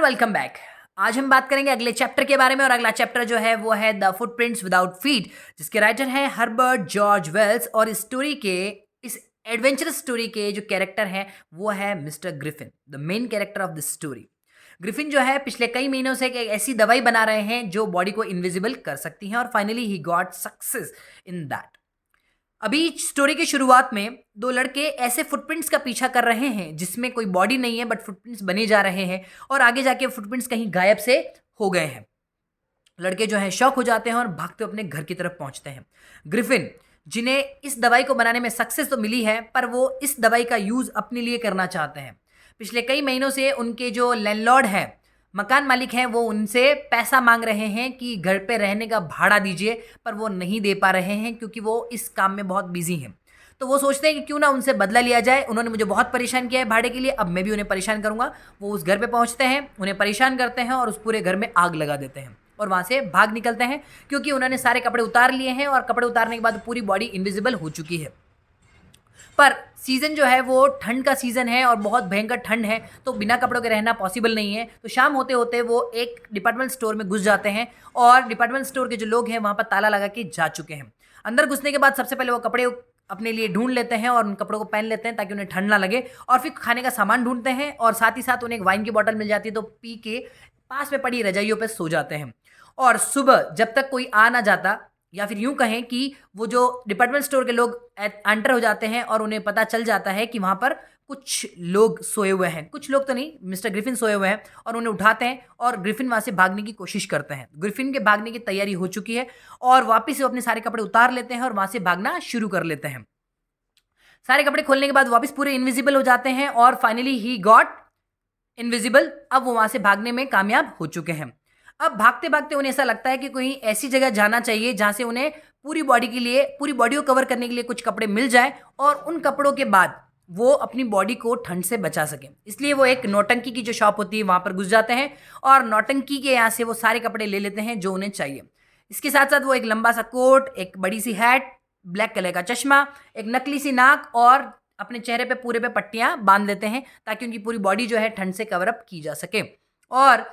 Welcome back. आज हम बात करेंगे अगले चैप्टर के बारे में और अगला चैप्टर जो है वो है द फुटप्रिंट्स विदाउट फीट, जिसके राइटर हैं हर्बर्ट जॉर्ज वेल्स और इस एडवेंचरस स्टोरी के जो कैरेक्टर हैं वो है mister Griffin, the main character of this story. Griffin जो है पिछले कई महीनों से एक ऐसी दवाई बना रहे हैं जो बॉडी को इनविजिबल कर सकती हैं और finally he got success in that. अभी स्टोरी की शुरुआत में दो लड़के ऐसे फुटप्रिंट्स का पीछा कर रहे हैं जिसमें कोई बॉडी नहीं है बट फुटप्रिंट्स बने जा रहे हैं और आगे जाके फुटप्रिंट्स कहीं गायब से हो गए हैं। लड़के जो हैं शॉक हो जाते हैं और भागते अपने घर की तरफ पहुंचते हैं। ग्रिफिन जिन्हें इस दवाई को बनाने में सक्सेस तो मिली है पर वो इस दवाई का यूज अपने लिए करना चाहते हैं। पिछले कई महीनों से उनके जो लैंडलॉर्ड हैं, मकान मालिक हैं, वो उनसे पैसा मांग रहे हैं कि घर पे रहने का भाड़ा दीजिए, पर वो नहीं दे पा रहे हैं क्योंकि वो इस काम में बहुत बिजी हैं। तो वो सोचते हैं कि क्यों ना उनसे बदला लिया जाए। उन्होंने मुझे बहुत परेशान किया है भाड़े के लिए, अब मैं भी उन्हें परेशान करूंगा। वो उस घर पे पहुंचते हैं, उन्हें परेशान करते हैं और उस पूरे घर में आग लगा देते हैं और वहां से भाग निकलते हैं क्योंकि उन्होंने सारे कपड़े उतार लिए हैं और कपड़े उतारने के बाद पूरी बॉडी इनविजिबल हो चुकी है। पर सीज़न जो है वो ठंड का सीज़न है और बहुत भयंकर ठंड है, तो बिना कपड़ों के रहना पॉसिबल नहीं है। तो शाम होते होते वो एक डिपार्टमेंट स्टोर में घुस जाते हैं और डिपार्टमेंट स्टोर के जो लोग हैं वहाँ पर ताला लगा के जा चुके हैं। अंदर घुसने के बाद सबसे पहले वो कपड़े अपने लिए ढूंढ लेते हैं और उन कपड़ों को पहन लेते हैं ताकि उन्हें ठंड ना लगे, और फिर खाने का सामान ढूंढते हैं और साथ ही साथ उन्हें एक वाइन की बोतल मिल जाती है, तो पी के पास में पड़ी रजाइयों पर सो जाते हैं। और सुबह जब तक कोई आ ना जाता, या फिर यूं कहें कि वो जो डिपार्टमेंट स्टोर के लोग एंटर हो जाते हैं और उन्हें पता चल जाता है कि वहां पर कुछ लोग सोए हुए हैं, कुछ लोग तो नहीं, मिस्टर ग्रिफिन सोए हुए हैं, और उन्हें उठाते हैं और ग्रिफिन वहां से भागने की कोशिश करते हैं। ग्रिफिन के भागने की तैयारी हो चुकी है और वापिस वो अपने सारे कपड़े उतार लेते हैं और वहां से भागना शुरू कर लेते हैं। सारे कपड़े खोलने के बाद वापस पूरे इनविजिबल हो जाते हैं और फाइनली ही गॉट इनविजिबल। अब वो वहां से भागने में कामयाब हो चुके हैं। अब भागते भागते उन्हें ऐसा लगता है कि कोई ऐसी जगह जाना चाहिए जहां से उन्हें पूरी बॉडी को कवर करने के लिए कुछ कपड़े मिल जाए और उन कपड़ों के बाद वो अपनी बॉडी को ठंड से बचा सके। इसलिए वो एक नौटंकी की जो शॉप होती है वहां पर घुस जाते हैं और नौटंकी के यहाँ से वो सारे कपड़े ले लेते हैं जो उन्हें चाहिए। इसके साथ साथ वो एक लंबा सा कोट, एक बड़ी सी हैट, ब्लैक कलर का चश्मा, एक नकली सी नाक और अपने चेहरे पे पूरे पे पट्टियां बांध लेते हैं ताकि उनकी पूरी बॉडी जो है ठंड से कवर अप की जा सके। और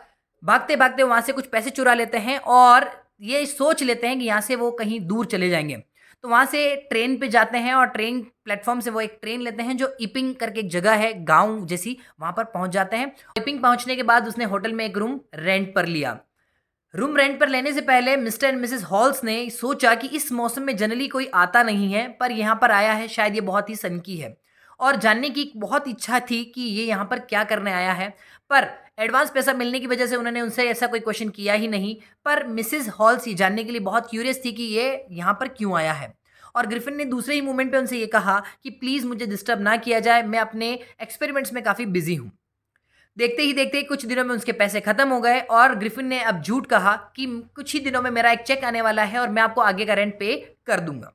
भागते भागते वहां से कुछ पैसे चुरा लेते हैं और ये सोच लेते हैं कि यहाँ से वो कहीं दूर चले जाएंगे। तो वहां से ट्रेन पे जाते हैं और ट्रेन प्लेटफॉर्म से वो एक ट्रेन लेते हैं जो इपिंग करके एक जगह है, गांव जैसी, वहां पर पहुंच जाते हैं। इपिंग पहुंचने के बाद उसने होटल में एक रूम रेंट पर लिया। रूम रेंट पर लेने से पहले मिस्टर एंड मिसेस हॉल्स ने सोचा कि इस मौसम में जनरली कोई आता नहीं है, पर यहाँ पर आया है, शायद ये बहुत ही सनकी है और जानने की बहुत इच्छा थी कि ये यहाँ पर क्या करने आया है। पर एडवांस पैसा मिलने की वजह से उन्होंने उनसे ऐसा कोई क्वेश्चन किया ही नहीं। पर मिसेस हॉल्स ये जानने के लिए बहुत क्यूरियस थी कि ये यहाँ पर क्यों आया है। और ग्रिफिन ने दूसरे ही मोमेंट पे उनसे ये कहा कि प्लीज़ मुझे डिस्टर्ब ना किया जाए, मैं अपने एक्सपेरिमेंट्स में काफ़ी बिजी हूँ। देखते ही देखते कुछ दिनों में उसके पैसे खत्म हो गए और ग्रिफिन ने अब झूठ कहा कि कुछ ही दिनों में मेरा एक चेक आने वाला है और मैं आपको आगे का रेंट पे कर दूंगा।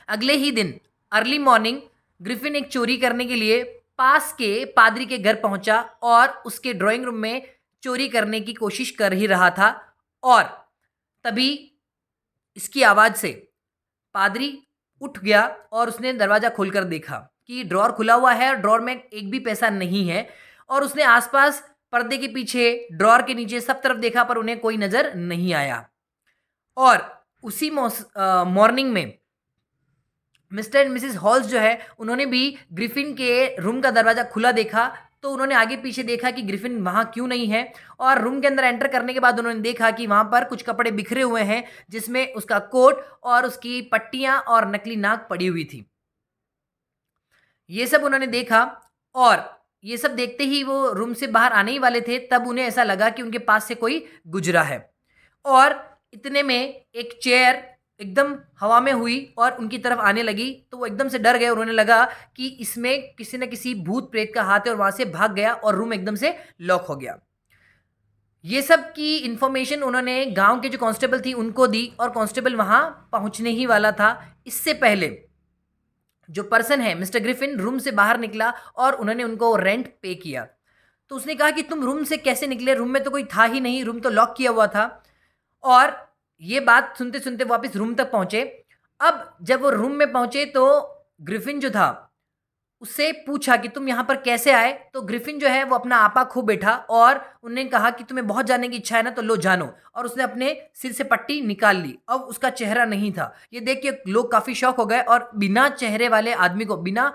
अगले ही दिन अर्ली मॉर्निंग ग्रिफिन एक चोरी करने के लिए पास के पादरी के घर पहुंचा और उसके ड्राइंग रूम में चोरी करने की कोशिश कर ही रहा था। और तभी इसकी आवाज़ से पादरी उठ गया और उसने दरवाज़ा खोलकर देखा कि ड्रॉर खुला हुआ है और ड्रॉर में एक भी पैसा नहीं है। और उसने आसपास पर्दे के पीछे, ड्रॉर के नीचे सब तरफ देखा पर उन्हें कोई नज़र नहीं आया। और उसी मॉर्निंग में मिस्टर एंड मिसेस हॉल्स जो है उन्होंने भी ग्रिफिन के रूम का दरवाज़ा खुला देखा। तो उन्होंने आगे पीछे देखा कि ग्रिफिन वहाँ क्यों नहीं है, और रूम के अंदर एंटर करने के बाद उन्होंने देखा कि वहाँ पर कुछ कपड़े बिखरे हुए हैं जिसमें उसका कोट और उसकी पट्टियाँ और नकली नाक पड़ी हुई थी। ये सब उन्होंने देखा और ये सब देखते ही वो रूम से बाहर आने ही वाले थे, तब उन्हें ऐसा लगा कि उनके पास से कोई गुजरा है। और इतने में एक चेयर एकदम हवा में हुई और उनकी तरफ आने लगी, तो वो एकदम से डर गए। उन्होंने लगा कि इसमें किसी न किसी भूत प्रेत का हाथ है और वहां से भाग गया और रूम एकदम से लॉक हो गया। ये सब की इंफॉर्मेशन उन्होंने गांव के जो कांस्टेबल थी उनको दी और कांस्टेबल वहां पहुंचने ही वाला था। इससे पहले जो पर्सन है मिस्टर ग्रिफिन रूम से बाहर निकला और उन्होंने उनको रेंट पे किया। तो उसने कहा कि तुम रूम से कैसे निकले, रूम में तो कोई था ही नहीं, रूम तो लॉक किया हुआ था। और ये बात सुनते सुनते वापस रूम तक पहुंचे। अब जब वो रूम में पहुंचे तो ग्रिफिन जो था उससे पूछा कि तुम यहाँ पर कैसे आए, तो ग्रिफिन जो है वो अपना आपा खो बैठा और उन्होंने कहा कि तुम्हें बहुत जानने की इच्छा है ना, तो लो जानो। और उसने अपने सिर से पट्टी निकाल ली। अब उसका चेहरा नहीं था। ये देख के लोग काफ़ी शॉक हो गए और बिना चेहरे वाले आदमी को, बिना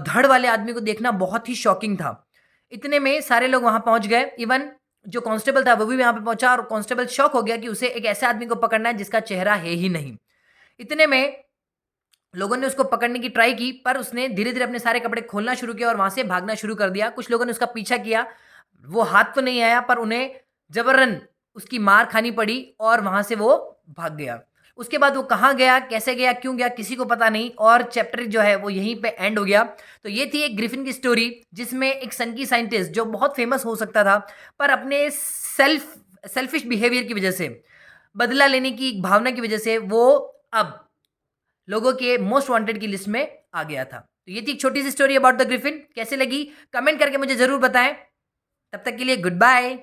धड़ वाले आदमी को देखना बहुत ही शॉकिंग था। इतने में सारे लोग वहाँ पहुँच गए। इवन जो कांस्टेबल था वो भी यहाँ पे पहुँचा और कांस्टेबल शॉक हो गया कि उसे एक ऐसे आदमी को पकड़ना है जिसका चेहरा है ही नहीं। इतने में लोगों ने उसको पकड़ने की ट्राई की, पर उसने धीरे-धीरे अपने सारे कपड़े खोलना शुरू किया और वहाँ से भागना शुरू कर दिया। कुछ लोगों ने उसका पीछा किया, वो हाथ तो नहीं आया, पर उन्हें जबरन उसकी मार खानी पड़ी और वहाँ से वो भाग गया। उसके बाद वो कहाँ गया, कैसे गया, क्यों गया, किसी को पता नहीं और चैप्टर जो है वो यहीं पे एंड हो गया। तो ये थी एक ग्रिफिन की स्टोरी जिसमें एक सनकी साइंटिस्ट जो बहुत फेमस हो सकता था, पर अपने सेल्फिश बिहेवियर की वजह से, बदला लेने की भावना की वजह से वो अब लोगों के मोस्ट वांटेड की लिस्ट में आ गया था। तो ये थी एक छोटी सी स्टोरी अबाउट द ग्रिफिन। कैसे लगी कमेंट करके मुझे ज़रूर बताएं। तब तक के लिए गुड बाय।